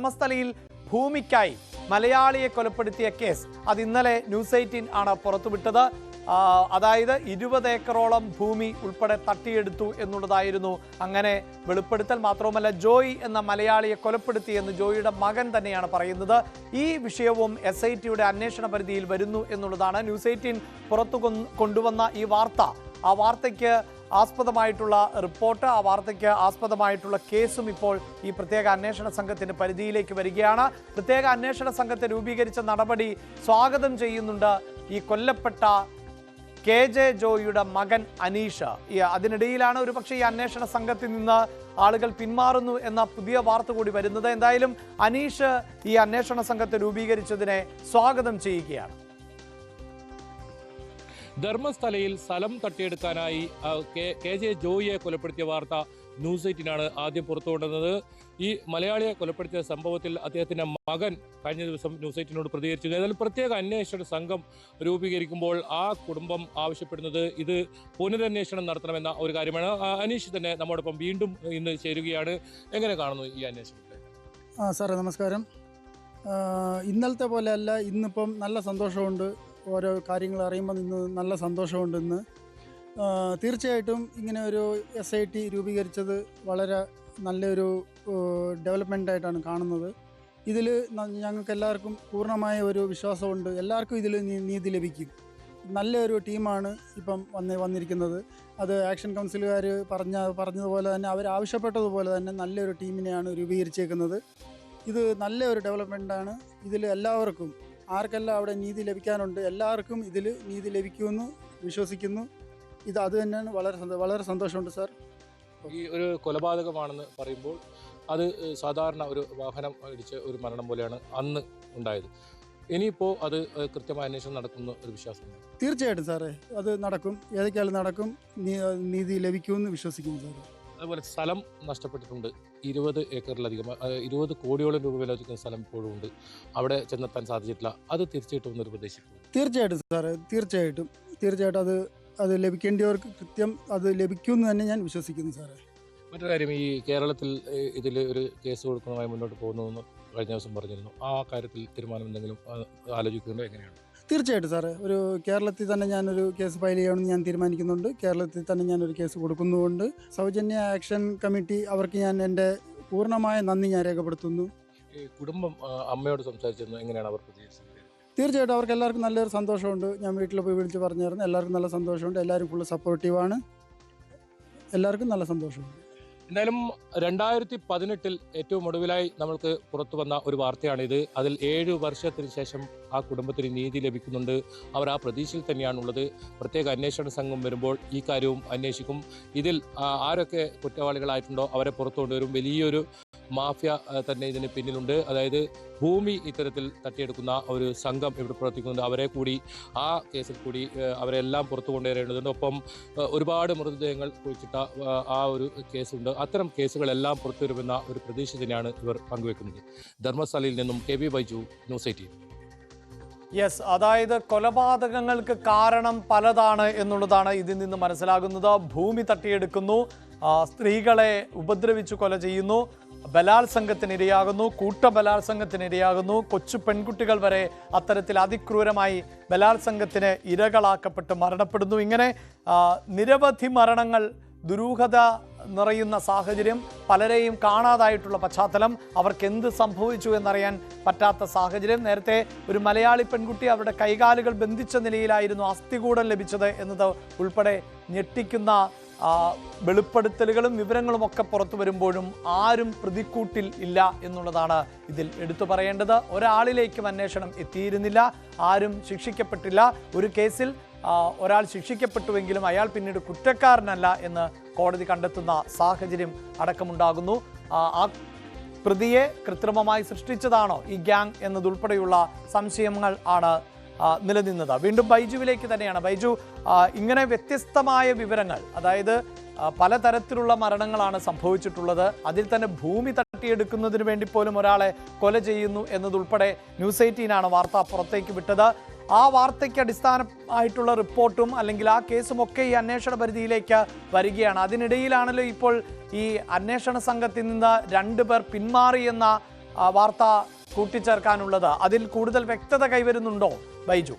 ധർമ്മസ്ഥലയിൽ ഭൂമിക്കായി മലയാളിയെ കൊലപ്പെടുത്തിയ കേസ് അത് ഇന്നലെ ന്യൂസ് 18 ആണ് പുറത്തുവിട്ടത്. അതായത് 20 ഏക്കറോളം ഭൂമി ഉൾപ്പെടെ തട്ടിയെടുത്തു എന്നുള്ളതായിരുന്നു അങ്ങനെ വെളിപ്പെടുത്തൽ. മാത്രവുമല്ല, ജോയ് എന്ന മലയാളിയെ കൊലപ്പെടുത്തിയെന്ന് ജോയിയുടെ മകൻ തന്നെയാണ് പറയുന്നത്. ഈ വിഷയവും SITയുടെ അന്വേഷണ പരിധിയിൽ വരുന്നു എന്നുള്ളതാണ് ന്യൂസ് 18 പുറത്തു കൊണ്ടുവന്ന ഈ വാർത്ത. ആ വാർത്തയ്ക്ക് ആസ്പദമായിട്ടുള്ള റിപ്പോർട്ട്, ആ വാർത്തയ്ക്ക് ആസ്പദമായിട്ടുള്ള കേസും ഇപ്പോൾ ഈ പ്രത്യേക അന്വേഷണ സംഘത്തിന്റെ പരിധിയിലേക്ക് വരികയാണ്. പ്രത്യേക അന്വേഷണ സംഘത്തെ രൂപീകരിച്ച നടപടി സ്വാഗതം ചെയ്യുന്നുണ്ട് ഈ കൊല്ലപ്പെട്ട KJ ജോയിയുടെ മകൻ അനീഷ്. അതിനിടയിലാണ് ഒരുപക്ഷെ ഈ അന്വേഷണ സംഘത്തിൽ നിന്ന് ആളുകൾ പിന്മാറുന്നു എന്ന പുതിയ വാർത്ത കൂടി വരുന്നത്. എന്തായാലും അനീഷ് ഈ അന്വേഷണ സംഘത്തെ രൂപീകരിച്ചതിനെ സ്വാഗതം ചെയ്യുകയാണ്. ധർമ്മസ്ഥലയിൽ സ്ഥലം തട്ടിയെടുക്കാനായി KJ ജോയിയെ കൊലപ്പെടുത്തിയ വാർത്ത ന്യൂസ് 18 ആദ്യം പുറത്തുകൊണ്ടുവന്നത്. ഈ മലയാളിയെ കൊലപ്പെടുത്തിയ സംഭവത്തിൽ അദ്ദേഹത്തിന്റെ മകൻ കഴിഞ്ഞ ദിവസം ന്യൂസ് 18 പ്രതികരിച്ചു. ഏതായാലും പ്രത്യേക അന്വേഷണ സംഘം രൂപീകരിക്കുമ്പോൾ ആ കുടുംബം ആവശ്യപ്പെടുന്നത് ഇത് പുനരന്വേഷണം നടത്തണമെന്ന ഒരു കാര്യമാണ്. അനീഷ് തന്നെ നമ്മോടൊപ്പം വീണ്ടും ഇന്ന് ചേരുകയാണ്. എങ്ങനെ കാണുന്നു ഈ അന്വേഷണത്തെ? സാറേ നമസ്കാരം. ഇന്നലത്തെ പോലെ അല്ല, ഇന്നിപ്പം നല്ല സന്തോഷമുണ്ട്. ഓരോ കാര്യങ്ങൾ അറിയുമ്പോൾ ഇന്ന് നല്ല സന്തോഷമുണ്ട്. ഇന്ന് തീർച്ചയായിട്ടും ഇങ്ങനെ ഒരു SIT രൂപീകരിച്ചത് വളരെ നല്ലൊരു ഡെവലപ്മെൻ്റ് ആയിട്ടാണ് കാണുന്നത്. ഇതിൽ ഞങ്ങൾക്ക് എല്ലാവർക്കും പൂർണ്ണമായ ഒരു വിശ്വാസമുണ്ട്. എല്ലാവർക്കും ഇതിൽ നീതി ലഭിക്കും. നല്ലൊരു ടീമാണ് ഇപ്പം വന്നിരിക്കുന്നത്. അത് ആക്ഷൻ കൗൺസിലുകാർ പറഞ്ഞതുപോലെ തന്നെ, അവർ ആവശ്യപ്പെട്ടതുപോലെ തന്നെ നല്ലൊരു ടീമിനെയാണ് രൂപീകരിച്ചേക്കുന്നത്. ഇത് നല്ലൊരു ഡെവലപ്മെൻ്റാണ്. ഇതിൽ എല്ലാവർക്കും, ആർക്കെല്ലാം അവിടെ നീതി ലഭിക്കാനുണ്ട്, എല്ലാവർക്കും ഇതിൽ നീതി ലഭിക്കുമെന്ന് വിശ്വസിക്കുന്നു. അത് തന്നെയാണ് വളരെ സന്തോഷമുണ്ട് സാർ. ഈ ഒരു കൊലപാതകമാണെന്ന് പറയുമ്പോൾ അത് സാധാരണ ഒരു വാഹനം ഇടിച്ച ഒരു മരണം പോലെയാണ് അന്ന് ഉണ്ടായത്. ഇനിയിപ്പോൾ അത് കൃത്യമായ അന്വേഷണം നടക്കുന്ന ഒരു വിശ്വാസമുണ്ട്. തീർച്ചയായിട്ടും സാറേ, അത് നടക്കും. ഏതൊക്കെയാലും നടക്കും. നീതി ലഭിക്കുമെന്ന് വിശ്വസിക്കുന്നു സാറേ. അതുപോലെ സ്ഥലം നഷ്ടപ്പെട്ടിട്ടുണ്ട്. 20 ഏക്കറിലധികം 20 കോടിയോളം രൂപ വില വയ്ക്കുന്ന സ്ഥലം ഇപ്പോഴും ഉണ്ട്. അവിടെ ചെന്നെത്താൻ സാധിച്ചിട്ടില്ല. അത് തിരിച്ചിട്ടും ഒരു പ്രദേശം. തീർച്ചയായിട്ടും സാറേ, തീർച്ചയായിട്ടും അത് ലഭിക്കേണ്ടവർക്ക് കൃത്യം അത് ലഭിക്കുമെന്ന് തന്നെ ഞാൻ വിശ്വസിക്കുന്നു സാറേ. മറ്റൊരു കാര്യം, ഈ കേരളത്തിൽ ഇതിൽ ഒരു കേസ് കൊടുക്കുന്നതുമായി മുന്നോട്ട് പോകുന്നുവെന്ന് കഴിഞ്ഞ ദിവസം പറഞ്ഞിരുന്നു. ആ കാര്യത്തിൽ തീരുമാനം എന്തെങ്കിലും ആലോചിക്കുന്നുണ്ടോ? എങ്ങനെയാണ്? തീർച്ചയായിട്ടും സാറേ, ഒരു കേരളത്തിൽ തന്നെ ഞാനൊരു കേസ് ഫയൽ ചെയ്യണമെന്ന് ഞാൻ തീരുമാനിക്കുന്നുണ്ട്. കേരളത്തിൽ തന്നെ ഞാനൊരു കേസ് കൊടുക്കുന്നുണ്ട്. സൗജന്യ ആക്ഷൻ കമ്മിറ്റി അവർക്ക് ഞാൻ എൻ്റെ പൂർണ്ണമായ നന്ദി ഞാൻ രേഖപ്പെടുത്തുന്നു. ഈ കുടുംബം അമ്മയോട് സംസാരിച്ചിരുന്നു, എങ്ങനെയാണ് അവർ പ്രതികരിച്ചത്? തീർച്ചയായിട്ടും അവർക്ക് എല്ലാവർക്കും നല്ലൊരു സന്തോഷമുണ്ട്. ഞാൻ വീട്ടിൽ പോയി വിളിച്ച് പറഞ്ഞായിരുന്നു. എല്ലാവർക്കും നല്ല സന്തോഷമുണ്ട്. എല്ലാവരും ഫുള്ള് സപ്പോർട്ടീവാണ്. എല്ലാവർക്കും നല്ല സന്തോഷമുണ്ട്. എന്തായാലും 2018 ഏറ്റവും ഒടുവിലായി നമ്മൾക്ക് പുറത്തു വന്ന ഒരു വാർത്തയാണിത്. അതിൽ 7 വർഷത്തിന് ശേഷം ആ കുടുംബത്തിന് നീതി ലഭിക്കുന്നുണ്ട്. അവർ ആ പ്രതീക്ഷയിൽ തന്നെയാണുള്ളത്. പ്രത്യേക അന്വേഷണ സംഘം വരുമ്പോൾ ഈ കാര്യവും അന്വേഷിക്കും. ഇതിൽ ആരൊക്കെ കുറ്റവാളികളായിട്ടുണ്ടോ അവരെ പുറത്തു കൊണ്ടുവരും. വലിയൊരു മാഫിയ തന്നെ ഇതിന് പിന്നിലുണ്ട്. അതായത് ഭൂമി ഇത്തരത്തിൽ തട്ടിയെടുക്കുന്ന ഒരു സംഘം ഇവിടെ പ്രവർത്തിക്കുന്നുണ്ട്. അവരെ കൂടി ആ കേസിൽ കൂടി അവരെല്ലാം പുറത്തു കൊണ്ടുവരേണ്ടതുണ്ട്. ഒപ്പം ഒരുപാട് മൃതദേഹങ്ങൾ കുഴിച്ചിട്ട ആ ഒരു കേസുണ്ട്. അത്തരം കേസുകളെല്ലാം പുറത്തു വരുമെന്ന ഒരു പ്രതീക്ഷ തന്നെയാണ് ഇവർ പങ്കുവെക്കുന്നത്. ധർമ്മസ്ഥലയിൽ നിന്നും KB ബൈജു, ന്യൂസ് 18. യെസ്, അതായത് കൊലപാതകങ്ങൾക്ക് കാരണം പലതാണ് എന്നുള്ളതാണ് ഇതിൽ നിന്ന് മനസ്സിലാകുന്നത്. ഭൂമി തട്ടിയെടുക്കുന്നു, സ്ത്രീകളെ ഉപദ്രവിച്ചു കൊല ചെയ്യുന്നു, ബലാത്സംഗത്തിനിരയാകുന്നു, കൂട്ടബലാത്സംഗത്തിനിരയാകുന്നു, കൊച്ചു പെൺകുട്ടികൾ വരെ അത്തരത്തിൽ അതിക്രൂരമായി ബലാത്സംഗത്തിന് ഇരകളാക്കപ്പെട്ട് മരണപ്പെടുന്നു. ഇങ്ങനെ നിരവധി മരണങ്ങൾ, ദുരൂഹത നിറയുന്ന സാഹചര്യം, പലരെയും കാണാതായിട്ടുള്ള പശ്ചാത്തലം, അവർക്ക് എന്ത് സംഭവിച്ചു എന്നറിയാൻ പറ്റാത്ത സാഹചര്യം. നേരത്തെ ഒരു മലയാളി പെൺകുട്ടി അവരുടെ കൈകാലുകൾ ബന്ധിച്ച നിലയിലായിരുന്നു അസ്ഥികൂടം ലഭിച്ചത് എന്നത് ഉൾപ്പെടെ ഞെട്ടിക്കുന്ന വെളിപ്പെടുത്തലുകളും വിവരങ്ങളും ഒക്കെ പുറത്തു വരുമ്പോഴും ആരും പ്രതിക്കൂട്ടിൽ ഇല്ല എന്നുള്ളതാണ് ഇതിൽ എടുത്തു പറയേണ്ടത്. ഒരാളിലേക്കും അന്വേഷണം എത്തിയിരുന്നില്ല, ആരും ശിക്ഷിക്കപ്പെട്ടില്ല. ഒരു കേസിൽ ഒരാൾ ശിക്ഷിക്കപ്പെട്ടുവെങ്കിലും അയാൾ പിന്നീട് കുറ്റക്കാരനല്ല എന്ന് കോടതി കണ്ടെത്തുന്ന സാഹചര്യം അടക്കമുണ്ടാകുന്നു. ആ പ്രതിയെ കൃത്രിമമായി സൃഷ്ടിച്ചതാണോ ഈ ഗ്യാങ് എന്നതുൾപ്പെടെയുള്ള സംശയങ്ങൾ ആണ് നിലനിന്നത്. വീണ്ടും ബൈജുവിലേക്ക് തന്നെയാണ്. ബൈജു, ഇങ്ങനെ വ്യത്യസ്തമായ വിവരങ്ങൾ, അതായത് പലതരത്തിലുള്ള മരണങ്ങളാണ് സംഭവിച്ചിട്ടുള്ളത്. അതിൽ തന്നെ ഭൂമി തട്ടിയെടുക്കുന്നതിന് വേണ്ടി പോലും ഒരാളെ കൊല ചെയ്യുന്നു എന്നതുൾപ്പെടെ ന്യൂസ് 18 ആണ് വാർത്ത പുറത്തേക്ക് വിട്ടത്. ആ വാർത്തയ്ക്ക് അടിസ്ഥാനമായിട്ടുള്ള റിപ്പോർട്ടും അല്ലെങ്കിൽ ആ കേസുമൊക്കെ ഈ അന്വേഷണ പരിധിയിലേക്ക് വരികയാണ്. അതിനിടയിലാണല്ലോ ഇപ്പോൾ ഈ അന്വേഷണ സംഘത്തിൽ നിന്ന് 2 പേർ പിന്മാറിയെന്ന വാർത്ത കൂട്ടിച്ചേർക്കാനുള്ളത്? അതിൽ കൂടുതൽ വ്യക്തത കൈവരുന്നുണ്ടോ ബൈജു?